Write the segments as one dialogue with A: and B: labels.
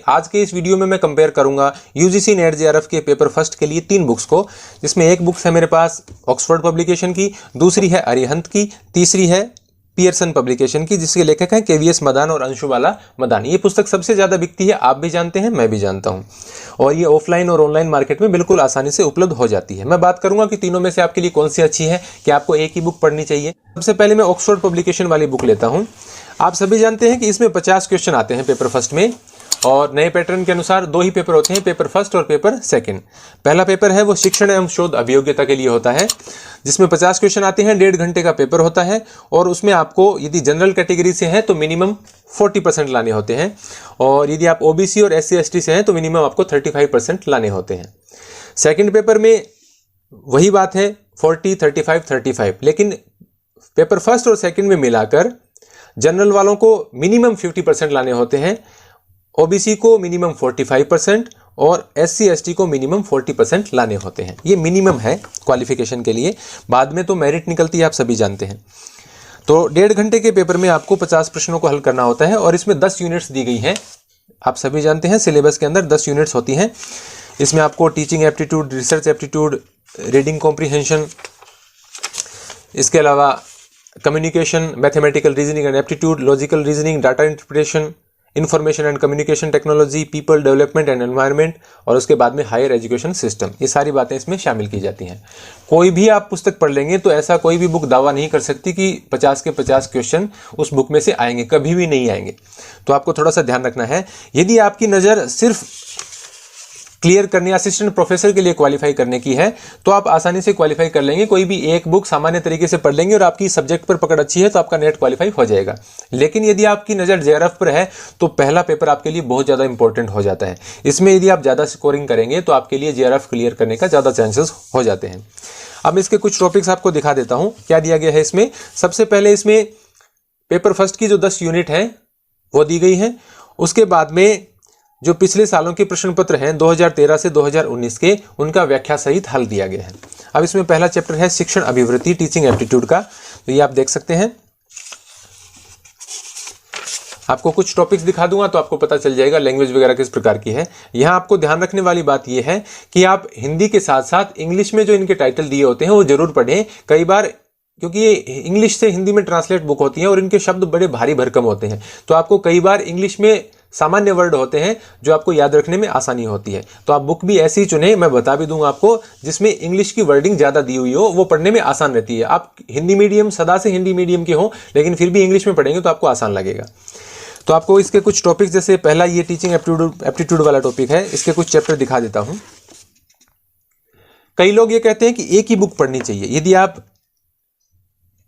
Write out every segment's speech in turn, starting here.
A: आज के इस वीडियो में मैं कंपेयर करूंगा यूजीसी नेट जेआरएफ के पेपर फर्स्ट के लिए 3 बुक्स को, जिसमें एक बुक्स है मेरे पास ऑक्सफोर्ड पब्लिकेशन की, दूसरी है अरिहंत की, तीसरी है पियर्सन पब्लिकेशन की, जिसके लेखक हैं केवीएस मदान और अंशुबाला मदान। ये पुस्तक सबसे ज़्यादा बिकती है, आप भी जानते हैं, मैं भी जानता हूँ, और ये ऑफलाइन और ऑनलाइन मार्केट में बिल्कुल आसानी से उपलब्ध हो जाती है। मैं बात करूंगा कि तीनों में से आपके लिए कौन सी अच्छी है, कि आपको एक ही बुक पढ़नी चाहिए। सबसे पहले मैं ऑक्सफोर्ड पब्लिकेशन वाली बुक लेता हूँ। आप सभी जानते हैं कि इसमें 50 क्वेश्चन आते हैं पेपर फर्स्ट में, और नए पैटर्न के अनुसार 2 ही पेपर होते हैं, पेपर फर्स्ट और पेपर सेकंड। पहला पेपर है वो शिक्षण एवं शोध अभियोग्यता के लिए होता है, जिसमें 50 क्वेश्चन आते हैं, 1.5 घंटे का पेपर होता है, और उसमें आपको यदि जनरल कैटेगरी से हैं तो मिनिमम 40% लाने होते हैं, और यदि आप ओबीसी और SC ST से हैं तो मिनिमम आपको 35% लाने होते हैं। सेकंड पेपर में वही बात है, 40, 35, 35, लेकिन पेपर फर्स्ट और सेकंड में मिलाकर जनरल वालों को मिनिमम 50% लाने होते हैं, ओबीसी को मिनिमम 45% और SC ST को मिनिमम 40% लाने होते हैं। ये मिनिमम है क्वालिफिकेशन के लिए, बाद में तो मेरिट निकलती है, आप सभी जानते हैं। तो 1.5 घंटे के पेपर में आपको 50 प्रश्नों को हल करना होता है, और इसमें 10 यूनिट्स दी गई हैं। आप सभी जानते हैं सिलेबस के अंदर 10 यूनिट्स होती हैं। इसमें आपको teaching aptitude, research aptitude, reading comprehension, इसके अलावा communication, mathematical reasoning and aptitude, logical reasoning, data interpretation, information and communication technology, people development and environment, और उसके बाद में हायर एजुकेशन सिस्टम, ये सारी बातें इसमें शामिल की जाती हैं। कोई भी आप पुस्तक पढ़ लेंगे तो ऐसा कोई भी बुक दावा नहीं कर सकती कि 50 के 50 क्वेश्चन उस बुक में से आएंगे, कभी भी नहीं आएंगे। तो आपको थोड़ा सा ध्यान रखना है। यदि आपकी नज़र सिर्फ क्लियर करने, असिस्टेंट प्रोफेसर के लिए क्वालिफाई करने की है, तो आप आसानी से क्वालिफाई कर लेंगे। कोई भी एक बुक सामान्य तरीके से पढ़ लेंगे और आपकी सब्जेक्ट पर पकड़ अच्छी है तो आपका नेट क्वालिफाई हो जाएगा। लेकिन यदि आपकी नज़र जेआरएफ पर है तो पहला पेपर आपके लिए बहुत ज़्यादा इंपॉर्टेंट हो जाता है। इसमें यदि आप ज़्यादा स्कोरिंग करेंगे तो आपके लिए जेआरएफ क्लियर करने का ज़्यादा चांसेस हो जाते हैं। अब इसके कुछ टॉपिक्स आपको दिखा देता हूँ क्या दिया गया है इसमें। सबसे पहले इसमें पेपर फर्स्ट की जो 10 यूनिट हैं वो दी गई हैं। उसके बाद में जो पिछले सालों के प्रश्न पत्र हैं 2013 से 2019 के, उनका व्याख्या सहित हल दिया गया है। अब इसमें पहला चैप्टर है शिक्षण अभिवृत्ति, टीचिंग एप्टीट्यूड का, तो ये आप देख सकते हैं। आपको कुछ टॉपिक्स दिखा दूंगा तो आपको पता चल जाएगा लैंग्वेज वगैरह किस प्रकार की है। यहाँ आपको ध्यान रखने वाली बात यह है कि आप हिंदी के साथ साथ इंग्लिश में जो इनके टाइटल दिए होते हैं वो जरूर पढ़ें। कई बार क्योंकि ये इंग्लिश से हिंदी में ट्रांसलेट बुक होती है और इनके शब्द बड़े भारी भरकम होते हैं, तो आपको कई बार इंग्लिश में सामान्य वर्ड होते हैं जो आपको याद रखने में आसानी होती है। तो आप बुक भी ऐसी चुनें, मैं बता भी दूंगा आपको, जिसमें इंग्लिश की वर्डिंग ज़्यादा दी हुई हो, वो पढ़ने में आसान रहती है। आप हिंदी मीडियम, सदा से हिंदी मीडियम के हो, लेकिन फिर भी इंग्लिश में पढ़ेंगे तो आपको आसान लगेगा। तो आपको इसके कुछ टॉपिक्स, जैसे पहला ये टीचिंग एप्टीट्यूड वाला टॉपिक है, इसके कुछ चैप्टर दिखा देता हूँ। कई लोग ये कहते हैं कि एक ही बुक पढ़नी चाहिए। यदि आप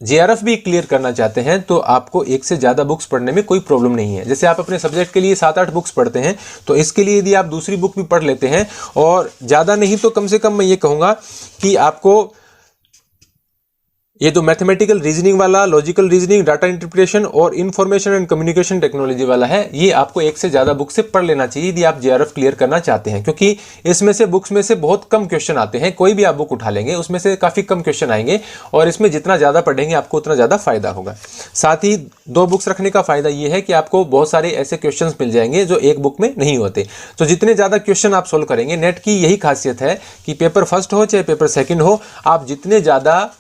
A: जेआरएफ भी क्लियर करना चाहते हैं तो आपको एक से ज़्यादा बुक्स पढ़ने में कोई प्रॉब्लम नहीं है। जैसे आप अपने सब्जेक्ट के लिए 7-8 बुक्स पढ़ते हैं, तो इसके लिए यदि आप दूसरी बुक भी पढ़ लेते हैं, और ज़्यादा नहीं तो कम से कम मैं ये कहूँगा कि आपको ये तो मैथमेटिकल रीजनिंग वाला, लॉजिकल रीजनिंग, डाटा इंटरप्रिटेशन और इंफॉर्मेशन एंड कम्युनिकेशन टेक्नोलॉजी वाला है, ये आपको एक से ज़्यादा बुक से पढ़ लेना चाहिए यदि आप जेआरएफ क्लियर करना चाहते हैं, क्योंकि इसमें से बुक्स में से बहुत कम क्वेश्चन आते हैं। कोई भी आप बुक उठा लेंगे उसमें से काफ़ी कम क्वेश्चन आएंगे, और इसमें जितना ज़्यादा पढ़ेंगे आपको उतना ज़्यादा फायदा होगा। साथ ही 2 बुक्स रखने का फ़ायदा ये है कि आपको बहुत सारे ऐसे क्वेश्चन मिल जाएंगे जो एक बुक में नहीं होते। तो जितने ज़्यादा क्वेश्चन आप सोल्व करेंगे, नेट की यही खासियत है कि पेपर फर्स्ट हो चाहे पेपर सेकेंड हो, आप जितने ज़्यादा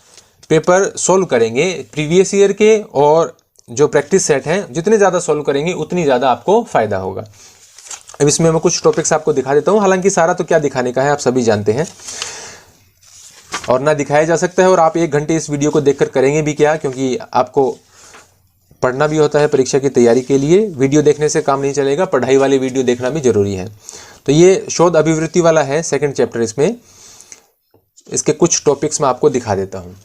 A: पेपर सोल्व करेंगे प्रीवियस ईयर के और जो प्रैक्टिस सेट हैं, जितने ज़्यादा सोल्व करेंगे उतनी ज़्यादा आपको फ़ायदा होगा। अब इसमें मैं कुछ टॉपिक्स आपको दिखा देता हूँ। हालांकि सारा तो क्या दिखाने का है, आप सभी जानते हैं, और ना दिखाया जा सकता है, और आप 1 घंटे इस वीडियो को देखकर करेंगे भी क्या, क्योंकि आपको पढ़ना भी होता है परीक्षा की तैयारी के लिए। वीडियो देखने से काम नहीं चलेगा, पढ़ाई वाली वीडियो देखना भी जरूरी है। तो ये शोध अभिवृत्ति वाला है सेकेंड चैप्टर। इसमें इसके कुछ टॉपिक्स मैं आपको दिखा देता हूँ।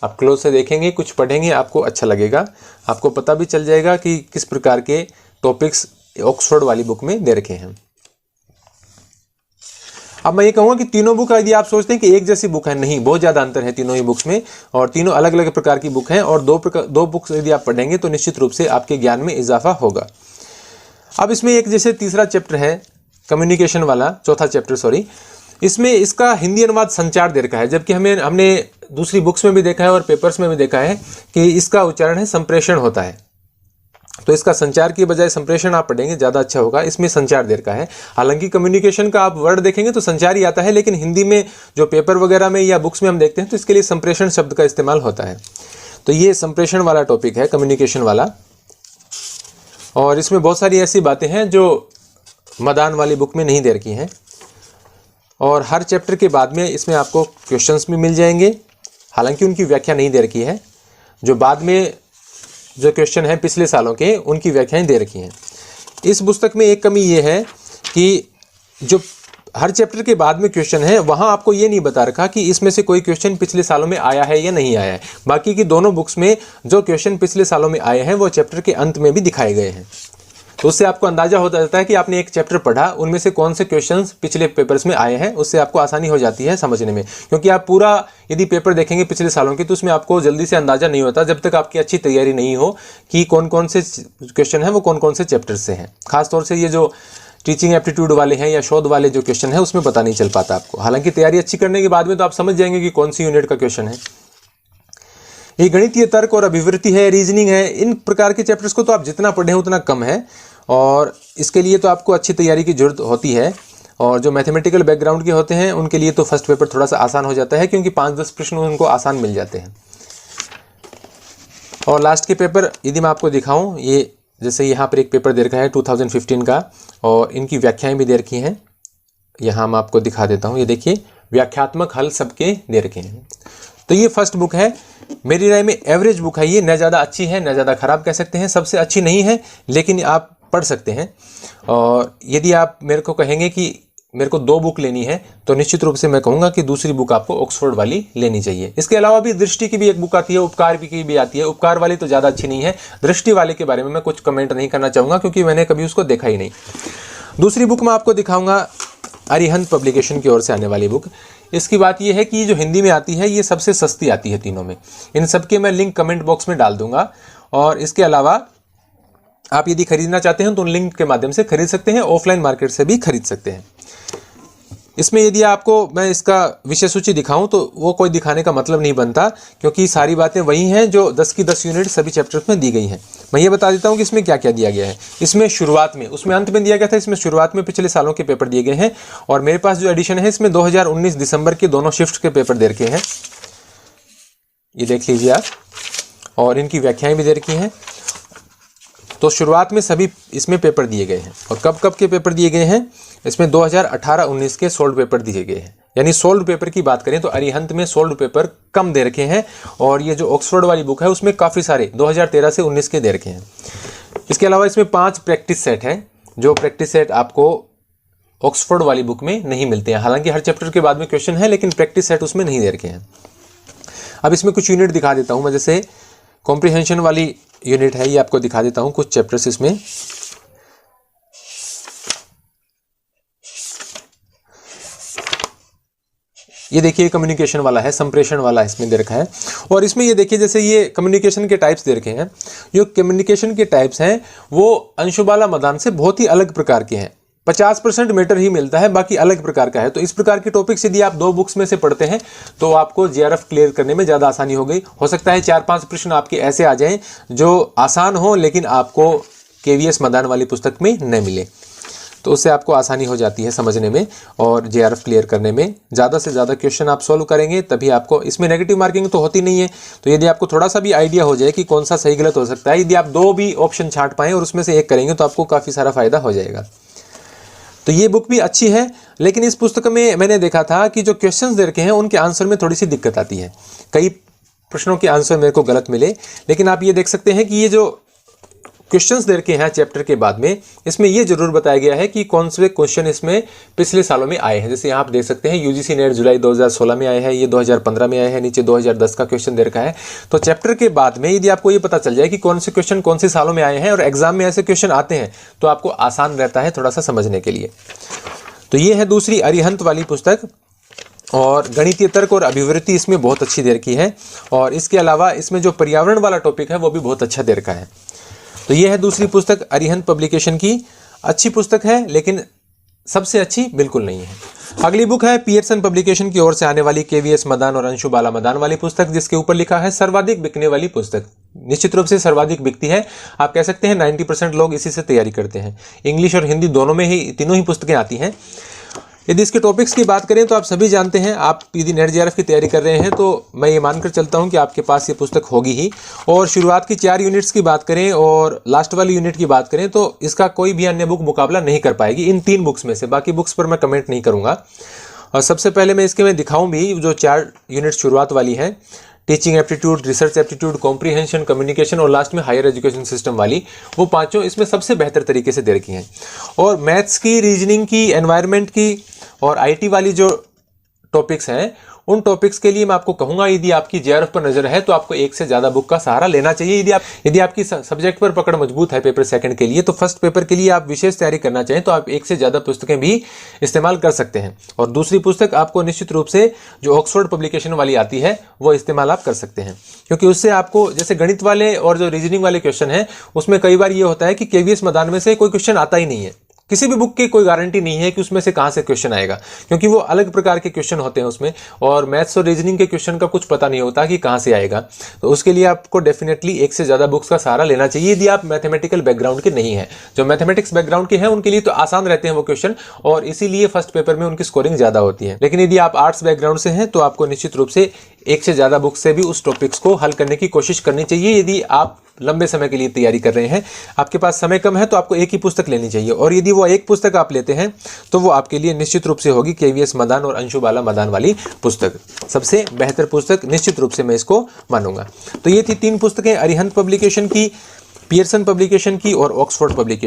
A: आप क्लोज से देखेंगे, कुछ पढ़ेंगे, आपको अच्छा लगेगा। आपको पता भी चल जाएगा कि किस प्रकार के टॉपिक्स ऑक्सफोर्ड वाली बुक में दे रखे हैं। अब मैं ये कहूँगा कि तीनों बुक, यदि आप सोचते हैं कि एक जैसी बुक है, नहीं, बहुत ज़्यादा अंतर है तीनों ही बुक्स में, और तीनों अलग अलग प्रकार की बुक हैं, और दो बुक्स यदि आप पढ़ेंगे तो निश्चित रूप से आपके ज्ञान में इजाफा होगा। अब इसमें एक जैसे तीसरा चैप्टर है कम्युनिकेशन वाला, चौथा चैप्टर सॉरी, इसमें इसका हिंदी अनुवाद संचार दे रखा है, जबकि हमने दूसरी बुक्स में भी देखा है और पेपर्स में भी देखा है कि इसका उच्चारण है संप्रेषण होता है। तो इसका संचार की बजाय संप्रेषण आप पढ़ेंगे ज़्यादा अच्छा होगा, इसमें संचार देर का है। हालांकि कम्युनिकेशन का आप वर्ड देखेंगे तो संचार ही आता है, लेकिन हिंदी में जो पेपर वगैरह में या बुक्स में हम देखते हैं तो इसके लिए संप्रेषण शब्द का इस्तेमाल होता है। तो ये संप्रेषण वाला टॉपिक है, कम्युनिकेशन वाला। और इसमें बहुत सारी ऐसी बातें हैं जो मदान वाली बुक में नहीं दे रखी हैं। और हर चैप्टर के बाद में इसमें आपको क्वेश्चंस भी मिल जाएंगे, हालांकि उनकी व्याख्या नहीं दे रखी है। जो बाद में जो क्वेश्चन है पिछले सालों के, उनकी व्याख्याएं दे रखी हैं। इस पुस्तक में एक कमी ये है कि जो हर चैप्टर के बाद में क्वेश्चन है वहाँ आपको ये नहीं बता रखा कि इसमें से कोई क्वेश्चन पिछले सालों में आया है या नहीं आया है। बाकी की दोनों बुक्स में जो क्वेश्चन पिछले सालों में आए हैं वो चैप्टर के अंत में भी दिखाए गए हैं। तो उससे आपको अंदाजा होता जाता है कि आपने एक चैप्टर पढ़ा, उनमें से कौन से क्वेश्चंस पिछले पेपर्स में आए हैं। उससे आपको आसानी हो जाती है समझने में, क्योंकि आप पूरा यदि पेपर देखेंगे पिछले सालों के तो उसमें आपको जल्दी से अंदाजा नहीं होता जब तक आपकी अच्छी तैयारी नहीं हो कि कौन कौन से क्वेश्चन हैं वो कौन कौन से चैप्टर से हैं। खासतौर से ये जो टीचिंग एप्टीट्यूड वाले हैं या शोध वाले जो क्वेश्चन है उसमें पता नहीं चल पाता आपको। हालांकि तैयारी अच्छी करने के बाद में तो आप समझ जाएंगे कि कौन सी यूनिट का क्वेश्चन है। ये गणितीय तर्क और अभिवृत्ति है, रीजनिंग है, इन प्रकार के चैप्टर्स को तो आप जितना पढ़ें उतना कम है, और इसके लिए तो आपको अच्छी तैयारी की जरूरत होती है। और जो मैथमेटिकल बैकग्राउंड के होते हैं उनके लिए तो फर्स्ट पेपर थोड़ा सा आसान हो जाता है, क्योंकि 5-10 प्रश्न उनको आसान मिल जाते हैं। और लास्ट के पेपर यदि मैं आपको दिखाऊं, ये जैसे यहाँ पर एक पेपर दे रखा है 2015 का, और इनकी व्याख्याएं भी दे रखी हैं। यहाँ मैं आपको दिखा देता हूँ, ये देखिए व्याख्यात्मक हल सबके दे रखे हैं। तो ये फर्स्ट बुक है, मेरी राय में एवरेज बुक है ये, न ज़्यादा अच्छी है न ज़्यादा खराब कह सकते हैं, सबसे अच्छी नहीं है लेकिन आप पढ़ सकते हैं। और यदि आप मेरे को कहेंगे कि मेरे को 2 बुक लेनी है तो निश्चित रूप से मैं कहूँगा कि दूसरी बुक आपको ऑक्सफोर्ड वाली लेनी चाहिए। इसके अलावा भी दृष्टि की भी एक बुक आती है, उपकार की भी आती है। उपकार वाली तो ज़्यादा अच्छी नहीं है, दृष्टि वाले के बारे में मैं कुछ कमेंट नहीं करना चाहूँगा क्योंकि मैंने कभी उसको देखा ही नहीं। दूसरी बुक मैं आपको दिखाऊँगा अरिहंत पब्लिकेशन की ओर से आने वाली बुक। इसकी बात यह है कि जो हिंदी में आती है ये सबसे सस्ती आती है तीनों में। इन सब के मैं लिंक कमेंट बॉक्स में डाल दूंगा, और इसके अलावा आप यदि खरीदना चाहते हैं तो उन लिंक के माध्यम से खरीद सकते हैं, ऑफलाइन मार्केट से भी खरीद सकते हैं। इसमें यदि आपको मैं इसका विषय सूची दिखाऊं तो वो कोई दिखाने का मतलब नहीं बनता, क्योंकि सारी बातें वही हैं जो 10 की 10 यूनिट सभी चैप्टर्स में दी गई हैं। मैं ये बता देता हूं कि इसमें क्या क्या दिया गया है। इसमें शुरुआत में, उसमें अंत में दिया गया था, इसमें शुरुआत में पिछले सालों के पेपर दिए गए हैं। और मेरे पास जो एडिशन है इसमें 2019 दिसंबर के दोनों शिफ्ट के पेपर दे रखे हैं, ये देख लीजिए आप, और इनकी व्याख्याएं भी दे रखी हैं। तो शुरुआत में सभी इसमें पेपर दिए गए हैं। और कब कब के पेपर दिए गए हैं, इसमें 2018-19 के सोल्ड पेपर दिए गए हैं। यानी सोल्ड पेपर की बात करें तो अरिहंत में सोल्ड पेपर कम दे रखे हैं, और ये जो ऑक्सफोर्ड वाली बुक है उसमें काफ़ी सारे 2013 से 19 के दे रखे हैं। इसके अलावा इसमें 5 प्रैक्टिस सेट हैं, जो प्रैक्टिस सेट आपको ऑक्सफोर्ड वाली बुक में नहीं मिलते हैं। हालांकि हर चैप्टर के बाद में क्वेश्चन है, लेकिन प्रैक्टिस सेट उसमें नहीं दे रखे हैं। अब इसमें कुछ यूनिट दिखा देता हूँ मैं, जैसे कॉम्प्रिहेंशन वाली यूनिट है, ये आपको दिखा देता हूँ कुछ चैप्टर्स इसमें। ये देखिए कम्युनिकेशन वाला है, संप्रेषण वाला इसमें दे रखा है। और इसमें ये देखिए जैसे ये कम्युनिकेशन के टाइप्स दे रखे हैं। जो कम्युनिकेशन के टाइप्स हैं वो अंशुबाला मदान से बहुत ही अलग प्रकार के हैं। 50% मैटर ही मिलता है, बाकी अलग प्रकार का है। तो इस प्रकार के टॉपिक्स यदि आप 2 बुक्स में से पढ़ते हैं तो आपको जेआरएफ क्लियर करने में ज़्यादा आसानी हो गई। हो सकता है 4-5 प्रश्न आपके ऐसे आ जाएं जो आसान हो, लेकिन आपको केवीएस मदान वाली पुस्तक में न मिले, तो उससे आपको आसानी हो जाती है समझने में और जेआरएफ क्लियर करने में। ज़्यादा से ज़्यादा क्वेश्चन आप सॉल्व करेंगे तभी आपको, इसमें नेगेटिव मार्किंग तो होती नहीं है। तो यदि आपको थोड़ा सा भी आइडिया हो जाए कि कौन सा सही गलत हो सकता है, यदि आप 2 भी ऑप्शन छांट पाएँ और उसमें से एक करेंगे तो आपको काफ़ी सारा फायदा हो जाएगा। तो ये बुक भी अच्छी है, लेकिन इस पुस्तक में मैंने देखा था कि जो क्वेश्चंस दे रखे हैं उनके आंसर में थोड़ी सी दिक्कत आती है। कई प्रश्नों के आंसर मेरे को गलत मिले, लेकिन आप ये देख सकते हैं कि ये जो क्वेश्चंस दे रखे हैं चैप्टर के बाद में, इसमें ये जरूर बताया गया है कि कौन से क्वेश्चन इसमें पिछले सालों में आए हैं। जैसे यहाँ आप देख सकते हैं यूजीसी नेट जुलाई 2016 में आए हैं, ये 2015 में आए हैं, नीचे 2010 का क्वेश्चन दे रखा है। तो चैप्टर के बाद में यदि आपको ये पता चल जाए कि कौन से क्वेश्चन कौन से सालों में आए हैं और एग्जाम में ऐसे क्वेश्चन आते हैं, तो आपको आसान रहता है थोड़ा सा समझने के लिए। तो ये है दूसरी अरिहंत वाली पुस्तक, और गणितीय तर्क और अभिवृत्ति इसमें बहुत अच्छी दे रखी है। और इसके अलावा इसमें जो पर्यावरण वाला टॉपिक है वो भी बहुत अच्छा दे रखा है। तो ये है दूसरी पुस्तक अरिहंत पब्लिकेशन की। अच्छी पुस्तक है, लेकिन सबसे अच्छी बिल्कुल नहीं है। अगली बुक है पियर्सन पब्लिकेशन की ओर से आने वाली केवीएस मदान और अंशु बाला मदान वाली पुस्तक, जिसके ऊपर लिखा है सर्वाधिक बिकने वाली पुस्तक। निश्चित रूप से सर्वाधिक बिकती है, आप कह सकते हैं 90% लोग इसी से तैयारी करते हैं। इंग्लिश और हिंदी दोनों में ही, तीनों ही पुस्तकें आती हैं। यदि इसके टॉपिक्स की बात करें तो आप सभी जानते हैं, आप यदि नेट जेआरएफ की तैयारी कर रहे हैं तो मैं ये मानकर चलता हूं कि आपके पास ये पुस्तक होगी ही। और शुरुआत की 4 यूनिट्स की बात करें और लास्ट वाली यूनिट की बात करें तो इसका कोई भी अन्य बुक मुकाबला नहीं कर पाएगी इन 3 बुक्स में से। बाकी बुक्स पर मैं कमेंट नहीं करूंगा। और सबसे पहले मैं दिखाऊं भी, जो 4 यूनिट शुरुआत वाली है, teaching aptitude, research aptitude, comprehension, communication और लास्ट में हायर एजुकेशन सिस्टम वाली, वो पांचों इसमें सबसे बेहतर तरीके से दे रखी हैं। और मैथ्स की, रीजनिंग की, एनवायरनमेंट की और आईटी वाली जो टॉपिक्स हैं, उन टॉपिक्स के लिए मैं आपको कहूंगा, यदि आपकी जेआरएफ पर नजर है तो आपको एक से ज्यादा बुक का सहारा लेना चाहिए। यदि आपकी सब्जेक्ट पर पकड़ मजबूत है पेपर सेकंड के लिए, तो फर्स्ट पेपर के लिए आप विशेष तैयारी करना चाहें तो आप एक से ज्यादा पुस्तकें भी इस्तेमाल कर सकते हैं। और दूसरी पुस्तक आपको निश्चित रूप से जो ऑक्सफोर्ड पब्लिकेशन वाली आती है वो इस्तेमाल आप कर सकते हैं, क्योंकि उससे आपको, जैसे गणित वाले और जो रीजनिंग वाले क्वेश्चन है, उसमें कई बार ये होता है कि केवीएस मदान में से कोई क्वेश्चन आता ही नहीं है। किसी भी बुक की कोई गारंटी नहीं है कि उसमें से कहां से क्वेश्चन आएगा, क्योंकि वो अलग प्रकार के क्वेश्चन होते हैं उसमें, और मैथ्स और रीजनिंग के क्वेश्चन का कुछ पता नहीं होता कि कहां से आएगा। तो उसके लिए आपको डेफिनेटली एक से ज्यादा बुक्स का सहारा लेना चाहिए यदि आप मैथमेटिकल बैकग्राउंड के नहीं है। जो मैथमेटिक्स बैकग्राउंड के हैं उनके लिए तो आसान रहते हैं वो क्वेश्चन, और इसीलिए फर्स्ट पेपर में उनकी स्कोरिंग ज्यादा होती है। लेकिन यदि आप आर्ट्स बैकग्राउंड से हैं तो आपको निश्चित रूप से एक से ज्यादा बुक से भी उस टॉपिक्स को हल करने की कोशिश करनी चाहिए। यदि आप लंबे समय के लिए तैयारी कर रहे हैं, आपके पास समय कम है, तो आपको एक ही पुस्तक लेनी चाहिए। और यदि वो एक पुस्तक आप लेते हैं तो वो आपके लिए निश्चित रूप से होगी केवीएस मदान और अंशु बाला मदान वाली पुस्तक। सबसे बेहतर पुस्तक निश्चित रूप से मैं इसको मानूंगा। तो ये थी 3 पुस्तकें, अरिहंत पब्लिकेशन की, पियर्सन पब्लिकेशन की और ऑक्सफोर्ड पब्लिकेशन।